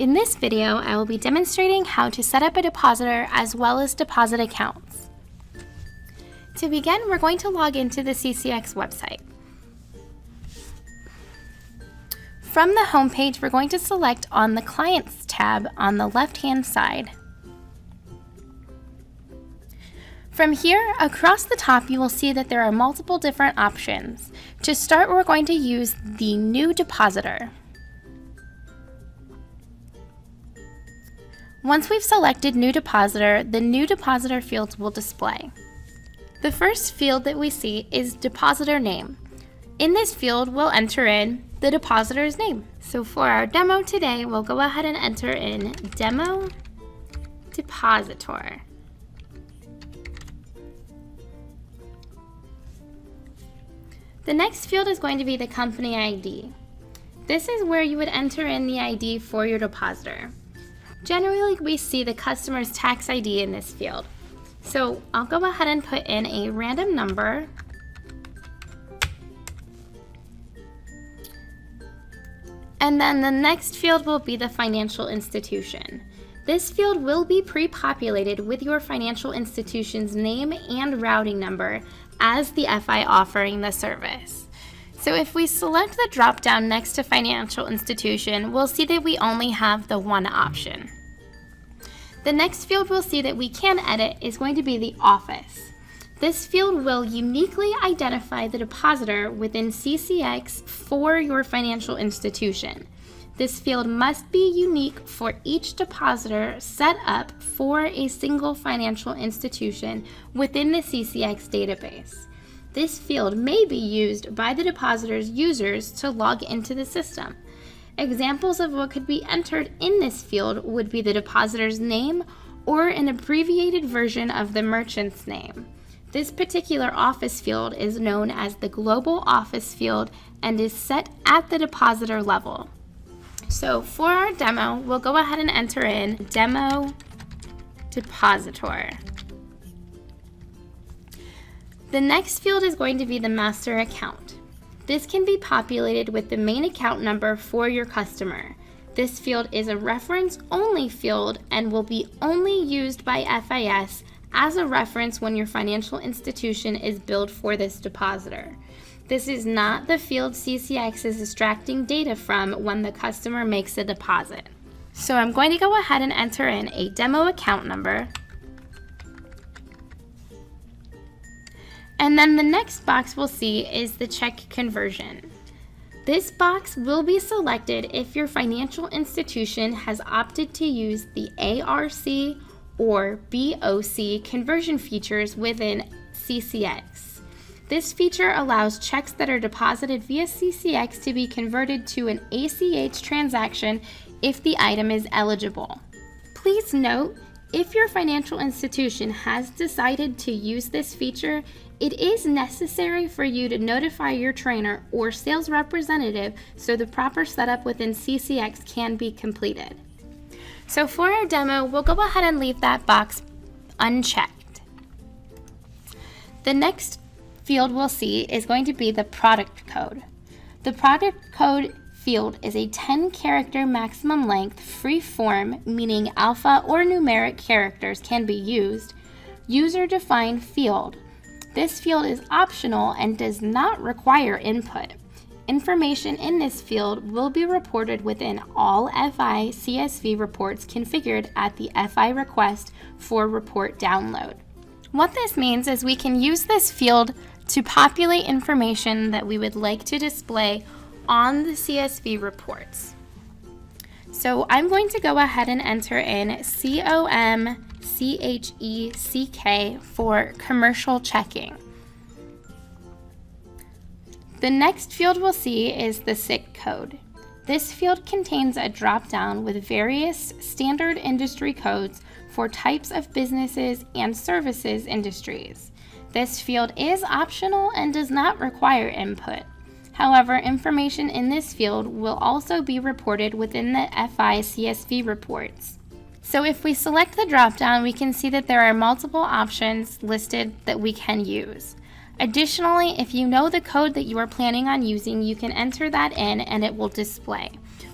In this video, I will be demonstrating how to set up a depositor as well as deposit accounts. To begin, we're going to log into the CCX website. From the home page, we're going to select on the Clients tab on the left-hand side. From here, across the top, you will see that there are multiple different options. To start, we're going to use the New Depositor. Once we've selected New Depositor, the New Depositor fields will display. The first field that we see is Depositor Name. In this field, we'll enter in the depositor's name. So for our demo today, we'll go ahead and enter in Demo Depositor. The next field is going to be the company ID. This is where you would enter in the ID for your depositor. Generally, we see the customer's tax ID in this field. So I'll go ahead and put in a random number. And then the next field will be the financial institution. This field will be pre-populated with your financial institution's name and routing number as the FI offering the service. So if we select the drop-down next to financial institution, we'll see that we only have the one option. The next field we'll see that we can edit is going to be the office. This field will uniquely identify the depositor within CCX for your financial institution. This field must be unique for each depositor set up for a single financial institution within the CCX database. This field may be used by the depositor's users to log into the system. Examples of what could be entered in this field would be the depositor's name or an abbreviated version of the merchant's name. This particular office field is known as the Global Office field and is set at the depositor level. So for our demo, we'll go ahead and enter in Demo Depositor. The next field is going to be the master account. This can be populated with the main account number for your customer. This field is a reference-only field and will be only used by FIS as a reference when your financial institution is billed for this depositor. This is not the field CCX is extracting data from when the customer makes a deposit. So I'm going to go ahead and enter in a demo account number. And then the next box we'll see is the check conversion. This box will be selected if your financial institution has opted to use the ARC or BOC conversion features within CCX. This feature allows checks that are deposited via CCX to be converted to an ACH transaction if the item is eligible. Please note, if your financial institution has decided to use this feature, it is necessary for you to notify your trainer or sales representative so the proper setup within CCX can be completed. So for our demo, we'll go ahead and leave that box unchecked. The next field we'll see is going to be the product code. The product code field is a 10-character maximum length free form, meaning alpha or numeric characters can be used, user-defined field. This field is optional and does not require input. Information in this field will be reported within all FI CSV reports configured at the FI request for report download. What this means is we can use this field to populate information that we would like to display on the CSV reports. So I'm going to go ahead and enter in COMCHECK for commercial checking. The next field we'll see is the SIC code. This field contains a drop-down with various standard industry codes for types of businesses and services industries. This field is optional and does not require input. However, information in this field will also be reported within the FI CSV reports. So if we select the drop-down, we can see that there are multiple options listed that we can use. Additionally, if you know the code that you are planning on using, you can enter that in and it will display.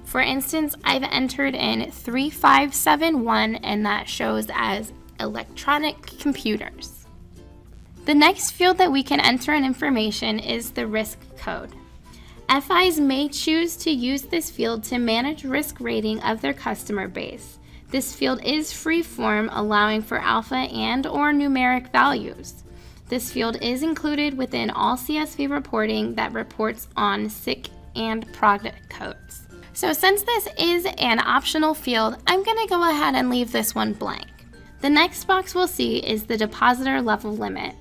For instance, I've entered in 3571 and that shows as electronic computers. The next field that we can enter in information is the risk code. FIs may choose to use this field to manage risk rating of their customer base. This field is free-form, allowing for alpha and/or numeric values. This field is included within all CSV reporting that reports on SIC and product codes. So since this is an optional field, I'm going to go ahead and leave this one blank. The next box we'll see is the depositor level limit.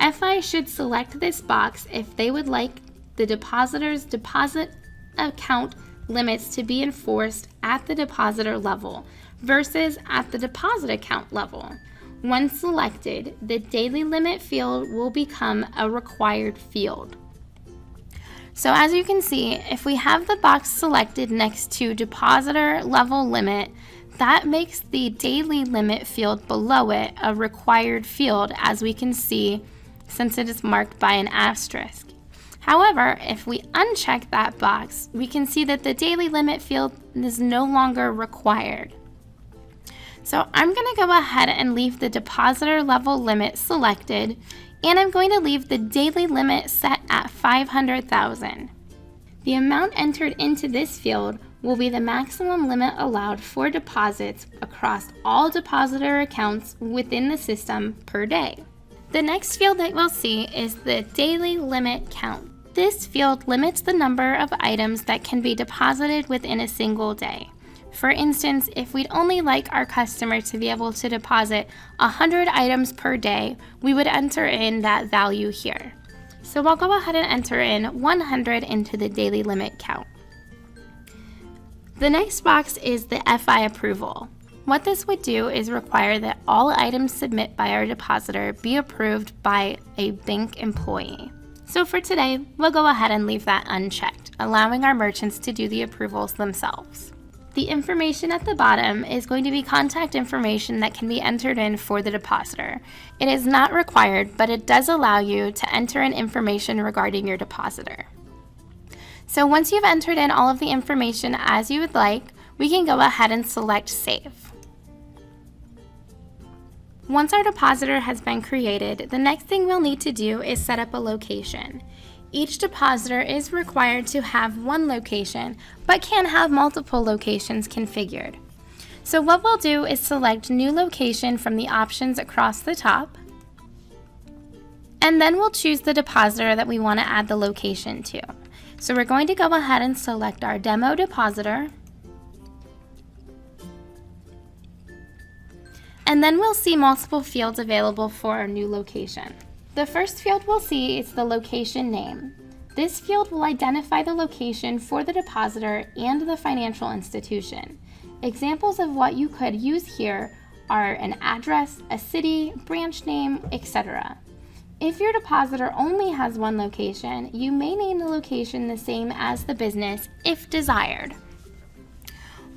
FI should select this box if they would like the depositor's deposit account limits to be enforced at the depositor level versus at the deposit account level. Once selected, the daily limit field will become a required field. So as you can see, if we have the box selected next to depositor level limit, that makes the daily limit field below it a required field, as we can see since it is marked by an asterisk. However, if we uncheck that box, we can see that the daily limit field is no longer required. So I'm going to go ahead and leave the depositor level limit selected, and I'm going to leave the daily limit set at 500,000. The amount entered into this field will be the maximum limit allowed for deposits across all depositor accounts within the system per day. The next field that we'll see is the daily limit count. This field limits the number of items that can be deposited within a single day. For instance, if we'd only like our customer to be able to deposit 100 items per day, we would enter in that value here. So we'll go ahead and enter in 100 into the daily limit count. The next box is the FI approval. What this would do is require that all items submitted by our depositor be approved by a bank employee. So for today, we'll go ahead and leave that unchecked, allowing our merchants to do the approvals themselves. The information at the bottom is going to be contact information that can be entered in for the depositor. It is not required, but it does allow you to enter in information regarding your depositor. So once you've entered in all of the information as you would like, we can go ahead and select Save. Once our depositor has been created, the next thing we'll need to do is set up a location. Each depositor is required to have one location, but can have multiple locations configured. So what we'll do is select New Location from the options across the top, and then we'll choose the depositor that we want to add the location to. So we're going to go ahead and select our demo depositor, and then we'll see multiple fields available for our new location. The first field we'll see is the location name. This field will identify the location for the depositor and the financial institution. Examples of what you could use here are an address, a city, branch name, etc. If your depositor only has one location, you may name the location the same as the business if desired.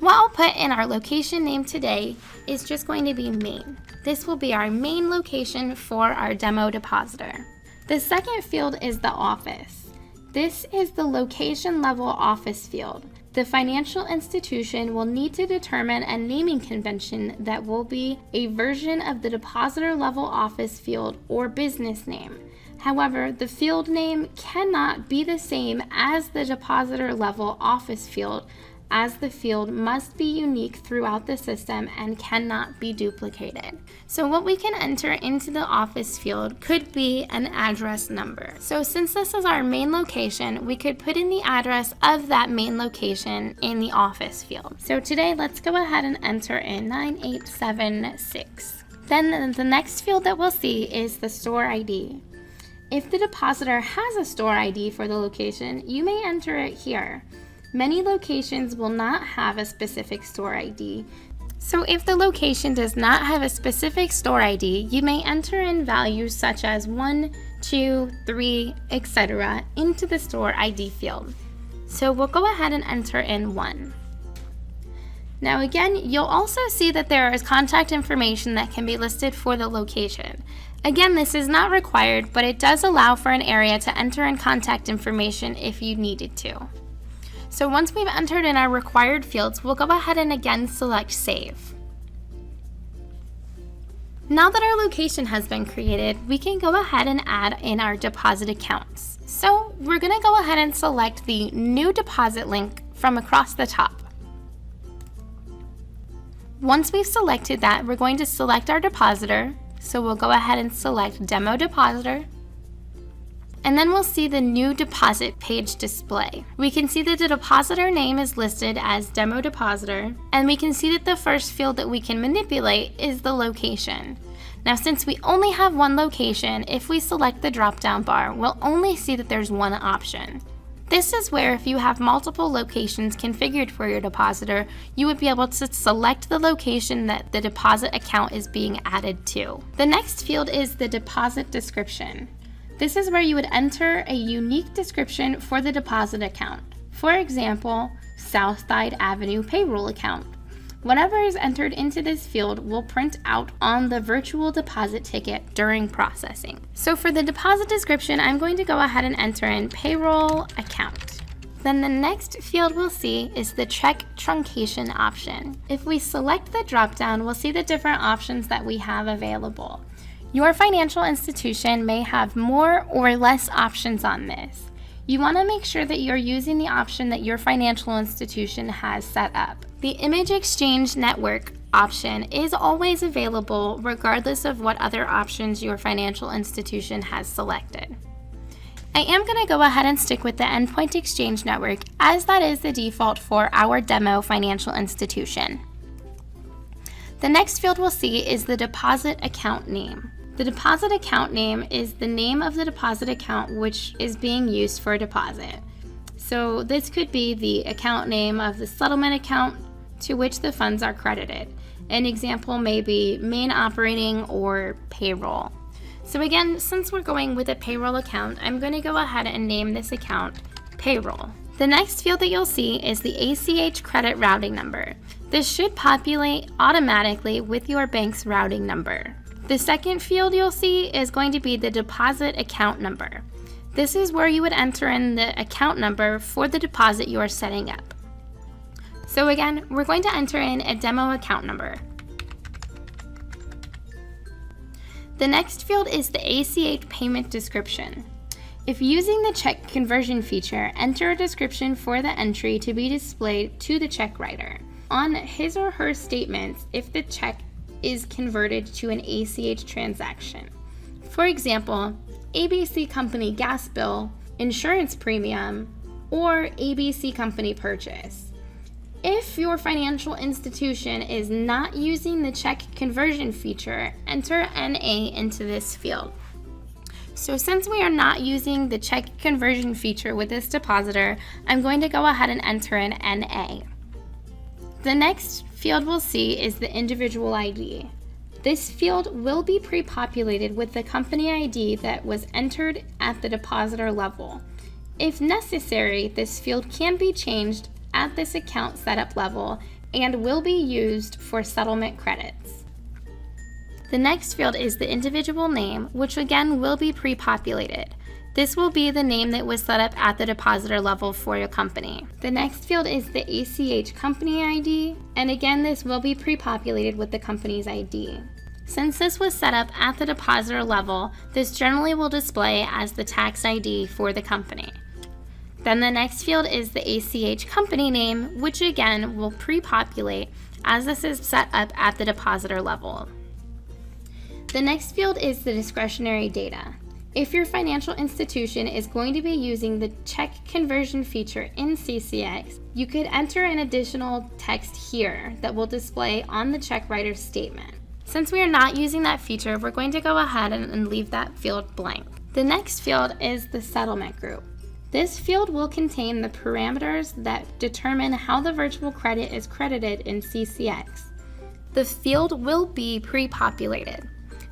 What I'll put in our location name today is just going to be main. This will be our main location for our demo depositor. The second field is the office. This is the location level office field. The financial institution will need to determine a naming convention that will be a version of the depositor level office field or business name. However, the field name cannot be the same as the depositor level office field, as the field must be unique throughout the system and cannot be duplicated. So what we can enter into the office field could be an address number. So since this is our main location, we could put in the address of that main location in the office field. So today, let's go ahead and enter in 9876. Then the next field that we'll see is the store ID. If the depositor has a store ID for the location, you may enter it here. Many locations will not have a specific store ID. So if the location does not have a specific store ID, you may enter in values such as 1, 2, 3, etc. into the store ID field. So we'll go ahead and enter in 1. Now again, you'll also see that there is contact information that can be listed for the location. Again, this is not required, but it does allow for an area to enter in contact information if you needed to. So once we've entered in our required fields, we'll go ahead and again select Save. Now that our location has been created, we can go ahead and add in our deposit accounts. So we're going to go ahead and select the New Deposit link from across the top. Once we've selected that, we're going to select our depositor. So we'll go ahead and select Demo Depositor. And then we'll see the new deposit page display. We can see that the depositor name is listed as Demo Depositor, and we can see that the first field that we can manipulate is the location. Now, since we only have one location, if we select the drop-down bar, we'll only see that there's one option. This is where if you have multiple locations configured for your depositor, you would be able to select the location that the deposit account is being added to. The next field is the deposit description. This is where you would enter a unique description for the deposit account. For example, Southside Avenue payroll account. Whatever is entered into this field will print out on the virtual deposit ticket during processing. So for the deposit description, I'm going to go ahead and enter in payroll account. Then the next field we'll see is the check truncation option. If we select the drop-down, we'll see the different options that we have available. Your financial institution may have more or less options on this. You want to make sure that you're using the option that your financial institution has set up. The Image Exchange Network option is always available regardless of what other options your financial institution has selected. I am going to go ahead and stick with the Endpoint Exchange Network as that is the default for our demo financial institution. The next field we'll see is the deposit account name. The deposit account name is the name of the deposit account which is being used for a deposit. So this could be the account name of the settlement account to which the funds are credited. An example may be main operating or payroll. So again, since we're going with a payroll account, I'm going to go ahead and name this account payroll. The next field that you'll see is the ACH credit routing number. This should populate automatically with your bank's routing number. The second field you'll see is going to be the deposit account number. This is where you would enter in the account number for the deposit you are setting up. So again, we're going to enter in a demo account number. The next field is the ACH payment description. If using the check conversion feature, enter a description for the entry to be displayed to the check writer. On his or her statements, if the check is converted to an ACH transaction. For example, ABC Company gas bill, insurance premium, or ABC Company purchase. If your financial institution is not using the check conversion feature, enter NA into this field. So since we are not using the check conversion feature with this depositor, I'm going to go ahead and enter in NA. The next field we'll see is the individual ID. This field will be pre-populated with the company ID that was entered at the depositor level. If necessary, this field can be changed at this account setup level and will be used for settlement credits. The next field is the individual name, which again will be pre-populated. This will be the name that was set up at the depositor level for your company. The next field is the ACH company ID, and again this will be pre-populated with the company's ID. Since this was set up at the depositor level, this generally will display as the tax ID for the company. Then the next field is the ACH company name, which again will pre-populate as this is set up at the depositor level. The next field is the discretionary data. If your financial institution is going to be using the check conversion feature in CCX, you could enter an additional text here that will display on the check writer's statement. Since we are not using that feature, we're going to go ahead and leave that field blank. The next field is the settlement group. This field will contain the parameters that determine how the virtual credit is credited in CCX. The field will be pre-populated.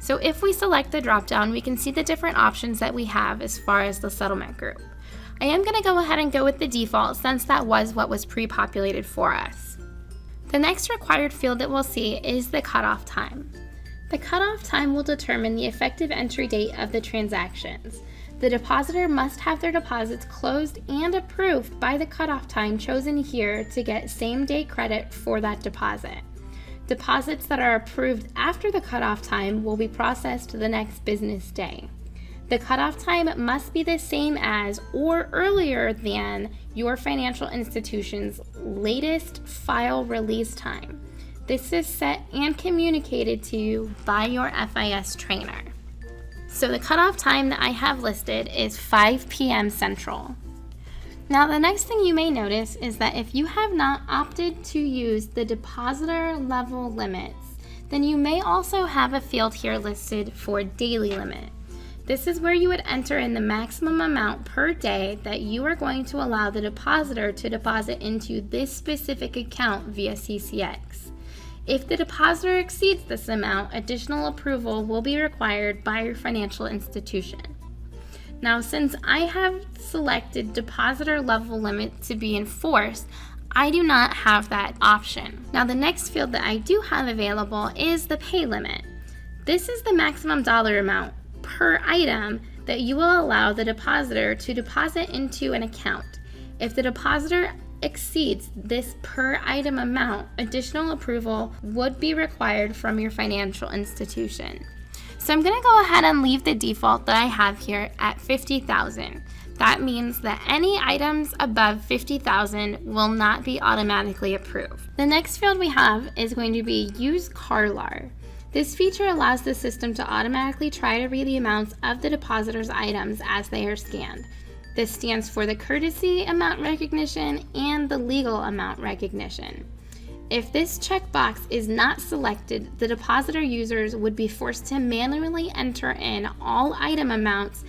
So if we select the dropdown, we can see the different options that we have as far as the settlement group. I am going to go ahead and go with the default since that was what was pre-populated for us. The next required field that we'll see is the cutoff time. The cutoff time will determine the effective entry date of the transactions. The depositor must have their deposits closed and approved by the cutoff time chosen here to get same-day credit for that deposit. Deposits that are approved after the cutoff time will be processed the next business day. The cutoff time must be the same as or earlier than your financial institution's latest file release time. This is set and communicated to you by your FIS trainer. So the cutoff time that I have listed is 5 p.m. Central. Now the next thing you may notice is that if you have not opted to use the depositor level limits, then you may also have a field here listed for daily limit. This is where you would enter in the maximum amount per day that you are going to allow the depositor to deposit into this specific account via CCX. If the depositor exceeds this amount, additional approval will be required by your financial institution. Now, since I have selected depositor level limit to be enforced, I do not have that option. Now, the next field that I do have available is the pay limit. This is the maximum dollar amount per item that you will allow the depositor to deposit into an account. If the depositor exceeds this per item amount, additional approval would be required from your financial institution. So I'm going to go ahead and leave the default that I have here at $50,000. That means that any items above $50,000 will not be automatically approved. The next field we have is going to be Use CARLAR. This feature allows the system to automatically try to read the amounts of the depositor's items as they are scanned. This stands for the courtesy amount recognition and the legal amount recognition. If this checkbox is not selected, the depositor users would be forced to manually enter in all item amounts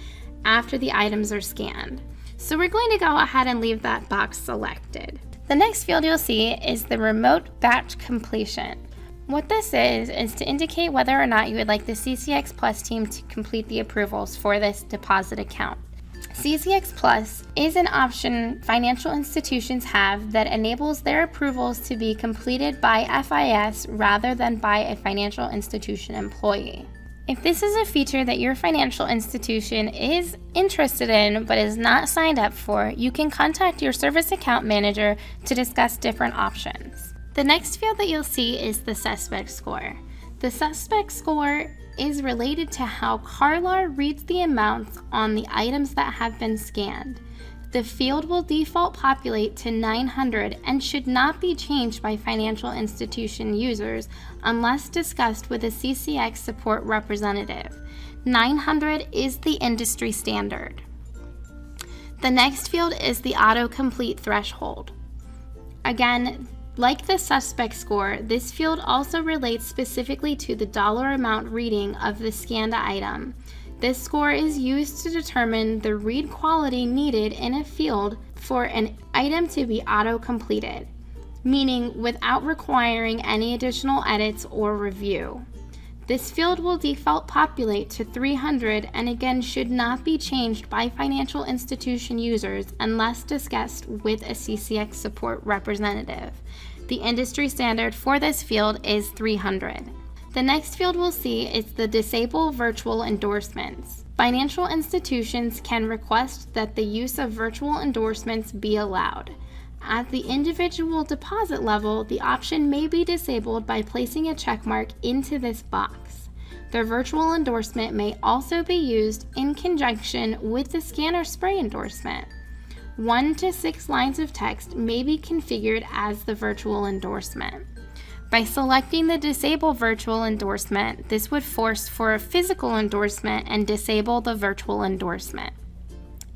after the items are scanned. So we're going to go ahead and leave that box selected. The next field you'll see is the remote batch completion. What this is to indicate whether or not you would like the CCX Plus team to complete the approvals for this deposit account. CCX Plus is an option financial institutions have that enables their approvals to be completed by FIS rather than by a financial institution employee. If this is a feature that your financial institution is interested in but is not signed up for, you can contact your service account manager to discuss different options. The next field that you'll see is the suspect score. The suspect score is related to how CARLAR reads the amounts on the items that have been scanned. The field will default populate to 900 and should not be changed by financial institution users unless discussed with a CCX support representative. 900 is the industry standard. The next field is the autocomplete threshold. Again, like the suspect score, this field also relates specifically to the dollar amount reading of the scanned item. This score is used to determine the read quality needed in a field for an item to be auto-completed, meaning without requiring any additional edits or review. This field will default populate to 300 and again should not be changed by financial institution users unless discussed with a CCX support representative. The industry standard for this field is 300. The next field we'll see is the Disable Virtual Endorsements. Financial institutions can request that the use of virtual endorsements be allowed. At the individual deposit level, the option may be disabled by placing a checkmark into this box. The virtual endorsement may also be used in conjunction with the scan or spray endorsement. 1 to 6 lines of text may be configured as the virtual endorsement. By selecting the Disable Virtual Endorsement, this would force for a physical endorsement and disable the virtual endorsement.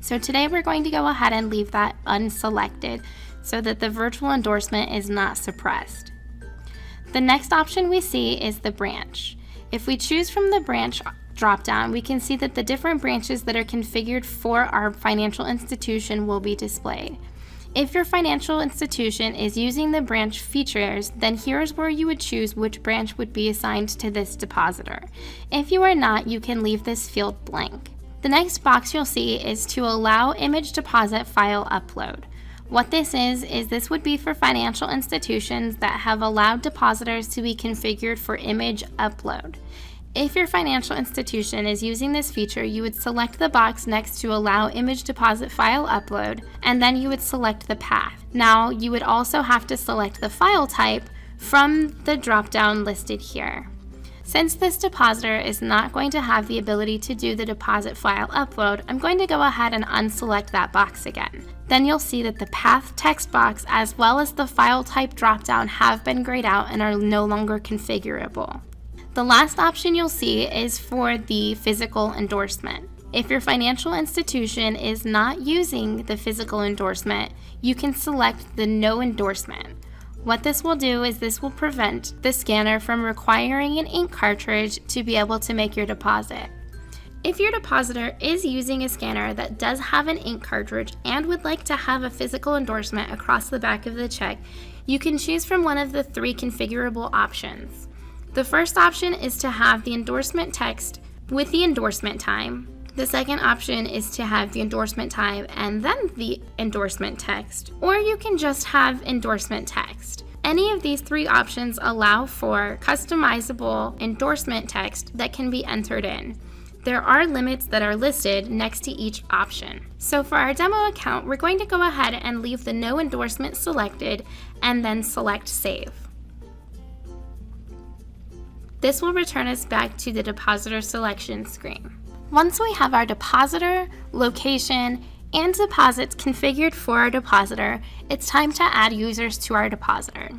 So today we're going to go ahead and leave that unselected so that the virtual endorsement is not suppressed. The next option we see is the branch. If we choose from the branch dropdown, we can see that the different branches that are configured for our financial institution will be displayed. If your financial institution is using the branch features, then here's where you would choose which branch would be assigned to this depositor. If you are not, you can leave this field blank. The next box you'll see is to allow image deposit file upload. What this is this would be for financial institutions that have allowed depositors to be configured for image upload. If your financial institution is using this feature, you would select the box next to Allow Image Deposit File Upload, and then you would select the path. Now, you would also have to select the file type from the drop-down listed here. Since this depositor is not going to have the ability to do the deposit file upload, I'm going to go ahead and unselect that box again. Then you'll see that the path text box as well as the file type drop-down have been grayed out and are no longer configurable. The last option you'll see is for the physical endorsement. If your financial institution is not using the physical endorsement, you can select the No Endorsement. What this will do is this will prevent the scanner from requiring an ink cartridge to be able to make your deposit. If your depositor is using a scanner that does have an ink cartridge and would like to have a physical endorsement across the back of the check, you can choose from one of the 3 configurable options. The first option is to have the endorsement text with the endorsement time. The second option is to have the endorsement time and then the endorsement text, or you can just have endorsement text. Any of these 3 options allow for customizable endorsement text that can be entered in. There are limits that are listed next to each option. So for our demo account, we're going to go ahead and leave the No Endorsement selected and then select Save. This will return us back to the depositor selection screen. Once we have our depositor, location, and deposits configured for our depositor, it's time to add users to our depositor.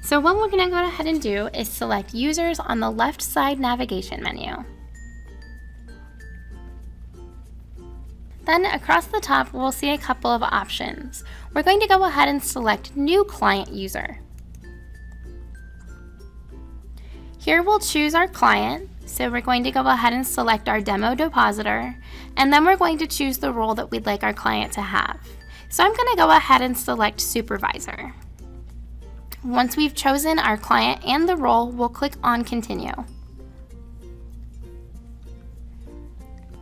So what we're going to go ahead and do is select Users on the left side navigation menu. Then across the top, we'll see a couple of options. We're going to go ahead and select New Client User. Here we'll choose our client, so we're going to go ahead and select our demo depositor, and then we're going to choose the role that we'd like our client to have. So I'm going to go ahead and select Supervisor. Once we've chosen our client and the role, we'll click on Continue.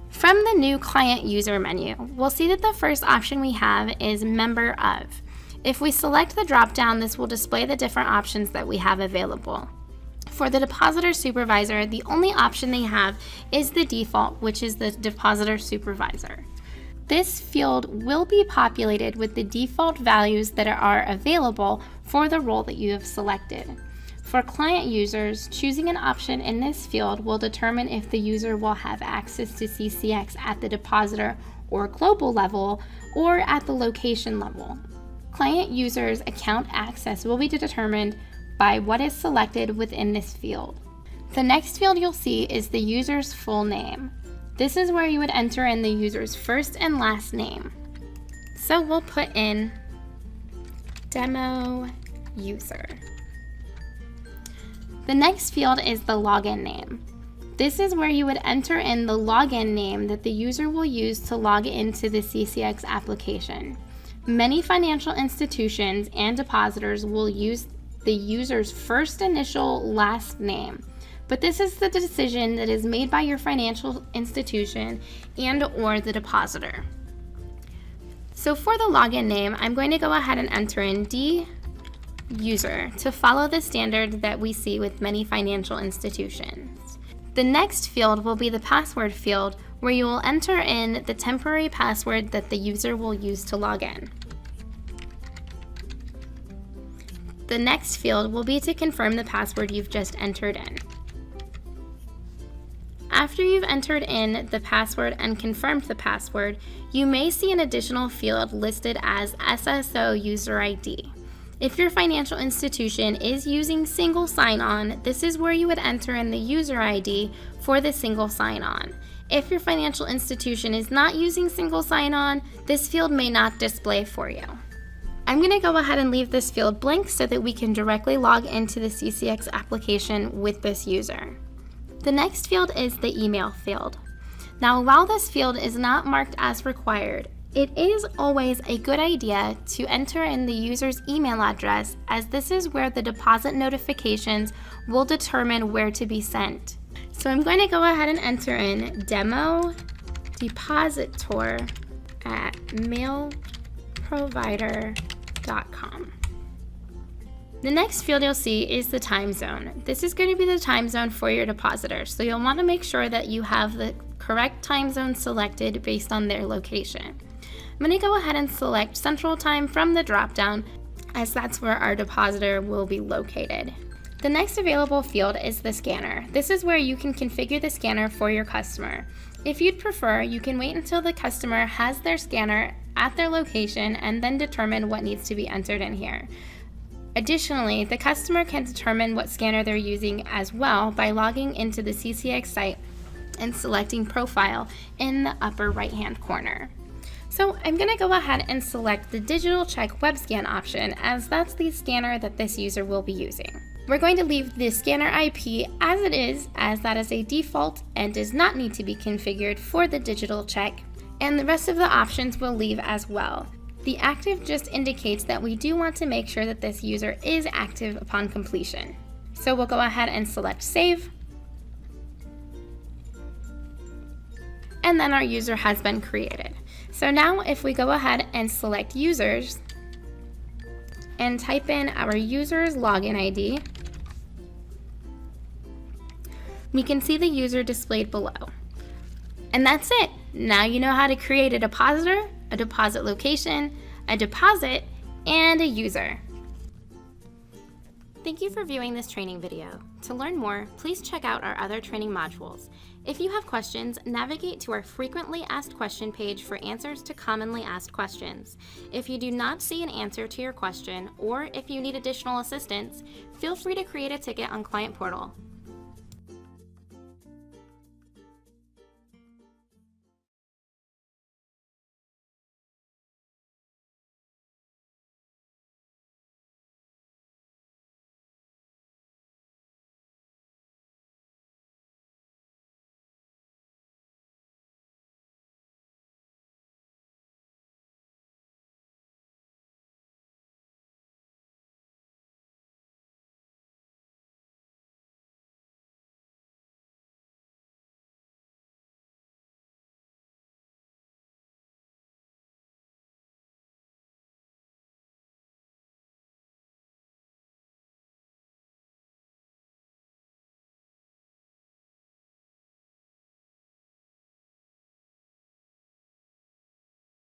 From the New Client User menu, we'll see that the first option we have is Member Of. If we select the drop-down, this will display the different options that we have available. For the Depositor Supervisor, the only option they have is the default, which is the Depositor Supervisor. This field will be populated with the default values that are available for the role that you have selected. For client users, choosing an option in this field will determine if the user will have access to CCX at the depositor or global level or at the location level. Client users' account access will be determined by what is selected within this field. The next field you'll see is the user's full name. This is where you would enter in the user's first and last name. So we'll put in Demo User. The next field is the login name. This is where you would enter in the login name that the user will use to log into the CCX application. Many financial institutions and depositors will use the user's first initial last name, but this is the decision that is made by your financial institution and or the depositor. So for the login name, I'm going to go ahead and enter in D user to follow the standard that we see with many financial institutions. The next field will be the password field, where you will enter in the temporary password that the user will use to log in. The next field will be to confirm the password you've just entered in. After you've entered in the password and confirmed the password, you may see an additional field listed as SSO User ID. If your financial institution is using single sign-on, this is where you would enter in the user ID for the single sign-on. If your financial institution is not using single sign-on, this field may not display for you. I'm going to go ahead and leave this field blank so that we can directly log into the CCX application with this user. The next field is the email field. Now, while this field is not marked as required, it is always a good idea to enter in the user's email address, as this is where the deposit notifications will determine where to be sent. So I'm going to go ahead and enter in Demo Depositor at mailprovider.com. The next field you'll see is the time zone. This is going to be the time zone for your depositor, so you'll want to make sure that you have the correct time zone selected based on their location. I'm going to go ahead and select Central Time from the drop-down, as that's where our depositor will be located. The next available field is the scanner. This is where you can configure the scanner for your customer. If you'd prefer, you can wait until the customer has their scanner at their location and then determine what needs to be entered in here. Additionally, the customer can determine what scanner they're using as well by logging into the CCX site and selecting Profile in the upper right-hand corner. So I'm going to go ahead and select the Digital Check Web Scan option, as that's the scanner that this user will be using. We're going to leave the scanner IP as it is, as that is a default and does not need to be configured for the digital check, and the rest of the options we'll leave as well. The active just indicates that we do want to make sure that this user is active upon completion. So we'll go ahead and select Save. And then our user has been created. So now if we go ahead and select Users and type in our user's login ID, we can see the user displayed below. And that's it. Now you know how to create a depositor, a deposit location, a deposit, and a user. Thank you for viewing this training video. To learn more, please check out our other training modules. If you have questions, navigate to our frequently asked question page for answers to commonly asked questions. If you do not see an answer to your question, or if you need additional assistance, feel free to create a ticket on Client Portal.